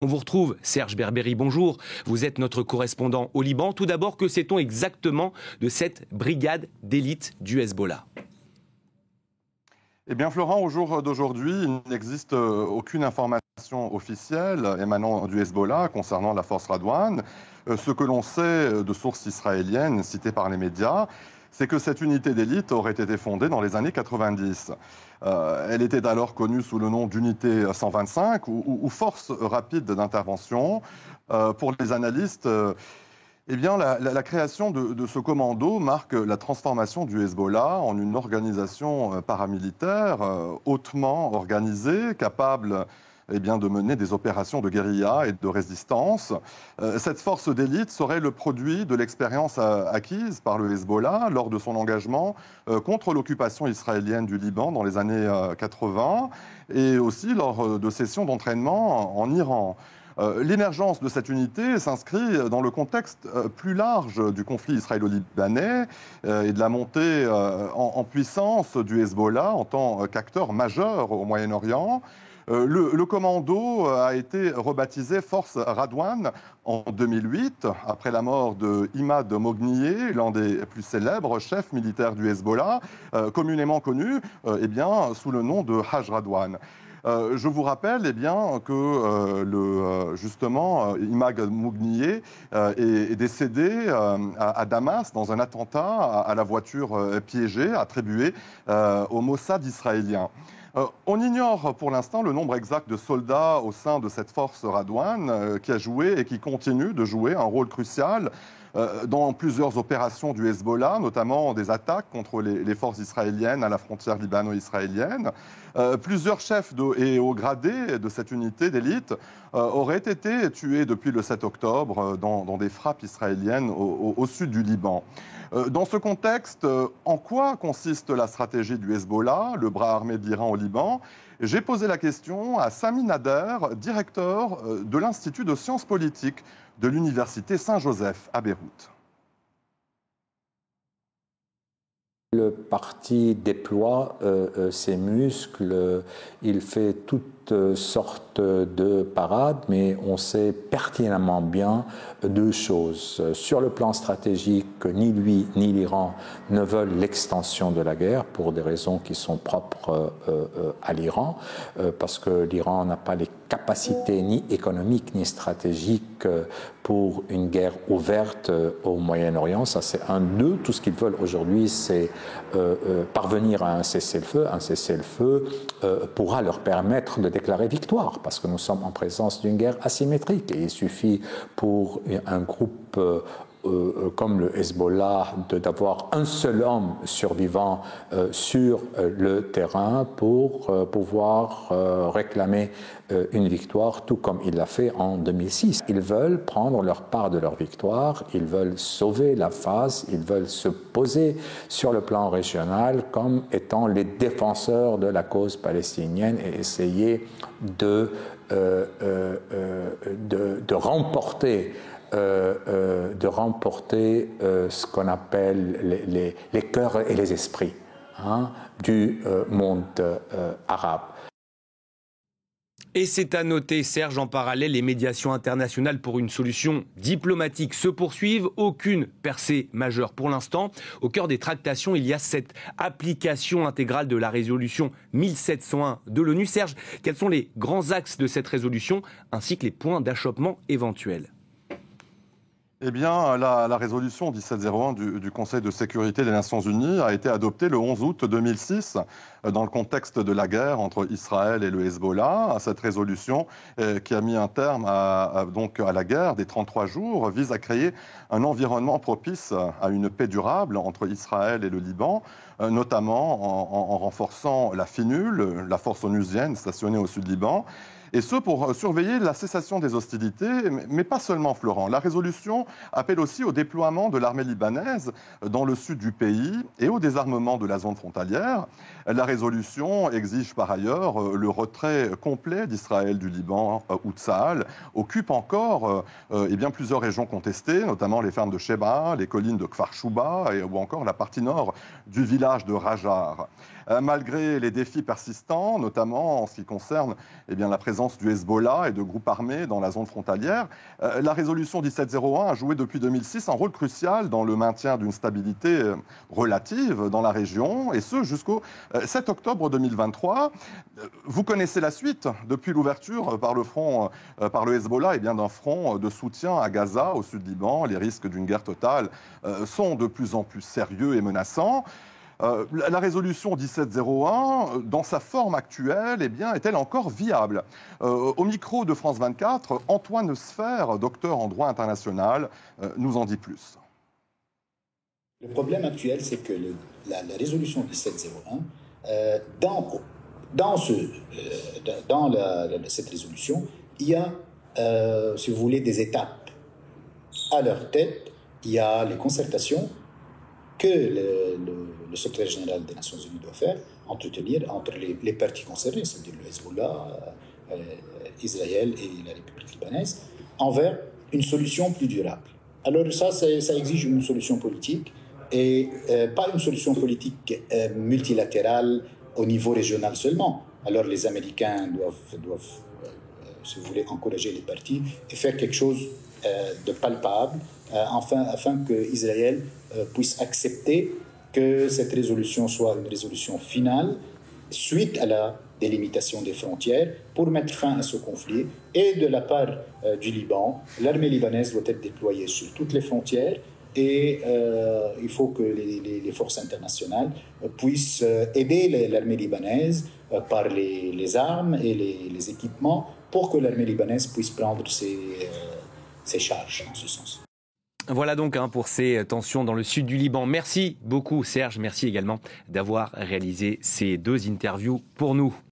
On vous retrouve, Serge Berberi, bonjour. Vous êtes notre correspondant au Liban. Tout d'abord, que sait-on exactement de cette brigade d'élite du Hezbollah ? Eh bien, Florent, au jour d'aujourd'hui, il n'existe aucune information officielle émanant du Hezbollah concernant la force Radwan. Ce que l'on sait de sources israéliennes citées par les médias, c'est que cette unité d'élite aurait été fondée dans les années 90. Elle était alors connue sous le nom d'unité 125 ou force rapide d'intervention. Pour les analystes, eh bien, la création de ce commando marque la transformation du Hezbollah en une organisation paramilitaire hautement organisée, capable de mener des opérations de guérilla et de résistance. Cette force d'élite serait le produit de l'expérience acquise par le Hezbollah lors de son engagement contre l'occupation israélienne du Liban dans les années 80 et aussi lors de sessions d'entraînement en Iran. L'émergence de cette unité s'inscrit dans le contexte plus large du conflit israélo-libanais et de la montée en puissance du Hezbollah en tant qu'acteur majeur au Moyen-Orient. Le commando a été rebaptisé Force Radwan en 2008, après la mort de Imad Mognieh, l'un des plus célèbres chefs militaires du Hezbollah, communément connu sous le nom de Haj Radwan. Je vous rappelle que Imad Mognieh est décédé à Damas dans un attentat à la voiture piégée attribué au Mossad israélien. On ignore pour l'instant le nombre exact de soldats au sein de cette force Radwan qui a joué et qui continue de jouer un rôle crucial dans plusieurs opérations du Hezbollah, notamment des attaques contre les forces israéliennes à la frontière libano-israélienne. Plusieurs chefs et hauts gradés de cette unité d'élite auraient été tués depuis le 7 octobre dans des frappes israéliennes au sud du Liban. Dans ce contexte, en quoi consiste la stratégie du Hezbollah, le bras armé de l'Iran au Liban ? J'ai posé la question à Sami Nader, directeur de l'Institut de sciences politiques de l'Université Saint-Joseph à Beyrouth. Le parti déploie ses muscles, il fait toutes sortes de parades, mais on sait pertinemment bien deux choses. Sur le plan stratégique, ni lui ni l'Iran ne veulent l'extension de la guerre pour des raisons qui sont propres à l'Iran, parce que l'Iran n'a pas les capacités ni économiques ni stratégiques pour une guerre ouverte au Moyen-Orient. Ça, c'est un d'eux. Tout ce qu'ils veulent aujourd'hui, c'est parvenir à un cessez-le-feu. Un cessez-le-feu pourra leur permettre de déclarer victoire, parce que nous sommes en présence d'une guerre asymétrique. Et il suffit pour un groupe comme le Hezbollah d'avoir un seul homme survivant sur le terrain pour pouvoir réclamer une victoire, tout comme il l'a fait en 2006. Ils veulent prendre leur part de leur victoire, ils veulent sauver la face, ils veulent se poser sur le plan régional comme étant les défenseurs de la cause palestinienne et essayer de remporter ce qu'on appelle les cœurs et les esprits du monde arabe. Et c'est à noter, Serge, en parallèle, les médiations internationales pour une solution diplomatique se poursuivent. Aucune percée majeure pour l'instant. Au cœur des tractations, il y a cette application intégrale de la résolution 1701 de l'ONU. Serge, quels sont les grands axes de cette résolution ainsi que les points d'achoppement éventuels ? Eh bien, la résolution 1701 du Conseil de sécurité des Nations Unies a été adoptée le 11 août 2006 dans le contexte de la guerre entre Israël et le Hezbollah. Cette résolution qui a mis un terme à la guerre des 33 jours vise à créer un environnement propice à une paix durable entre Israël et le Liban, notamment en renforçant la FINUL, la force onusienne stationnée au sud Liban, et ce pour surveiller la cessation des hostilités, mais pas seulement, Florent. La résolution appelle aussi au déploiement de l'armée libanaise dans le sud du pays et au désarmement de la zone frontalière. La résolution exige par ailleurs le retrait complet d'Israël du Liban, où Tsahal occupe encore plusieurs régions contestées, notamment les fermes de Sheba, les collines de Kfar Shuba ou encore la partie nord du village de Rajar. Malgré les défis persistants, notamment en ce qui concerne la présence présence du Hezbollah et de groupes armés dans la zone frontalière. La résolution 1701 a joué depuis 2006 un rôle crucial dans le maintien d'une stabilité relative dans la région, et ce jusqu'au 7 octobre 2023. Vous connaissez la suite. Depuis l'ouverture par le Hezbollah, d'un front de soutien à Gaza, au sud Liban, les risques d'une guerre totale sont de plus en plus sérieux et menaçants. La résolution 1701, dans sa forme actuelle, est-elle encore viable? Au micro de France 24, Antoine Sfer, docteur en droit international, nous en dit plus. Le problème actuel, c'est que la résolution 1701, dans cette résolution, il y a, si vous voulez, des étapes. À leur tête, il y a les concertations que le secrétaire général des Nations Unies doit faire, entretenir entre les parties concernées, c'est-à-dire le Hezbollah, Israël et la République libanaise, envers une solution plus durable. Alors ça exige une solution politique, et pas une solution politique multilatérale au niveau régional seulement. Alors les Américains doivent si vous voulez, encourager les parties et faire quelque chose de palpable, afin que Israël puisse accepter que cette résolution soit une résolution finale suite à la délimitation des frontières pour mettre fin à ce conflit. Et de la part du Liban, l'armée libanaise doit être déployée sur toutes les frontières, et il faut que les forces internationales puissent aider l'armée libanaise par les armes et les équipements pour que l'armée libanaise puisse prendre ses charges en ce sens. Voilà donc pour ces tensions dans le sud du Liban. Merci beaucoup Serge, merci également d'avoir réalisé ces 2 interviews pour nous.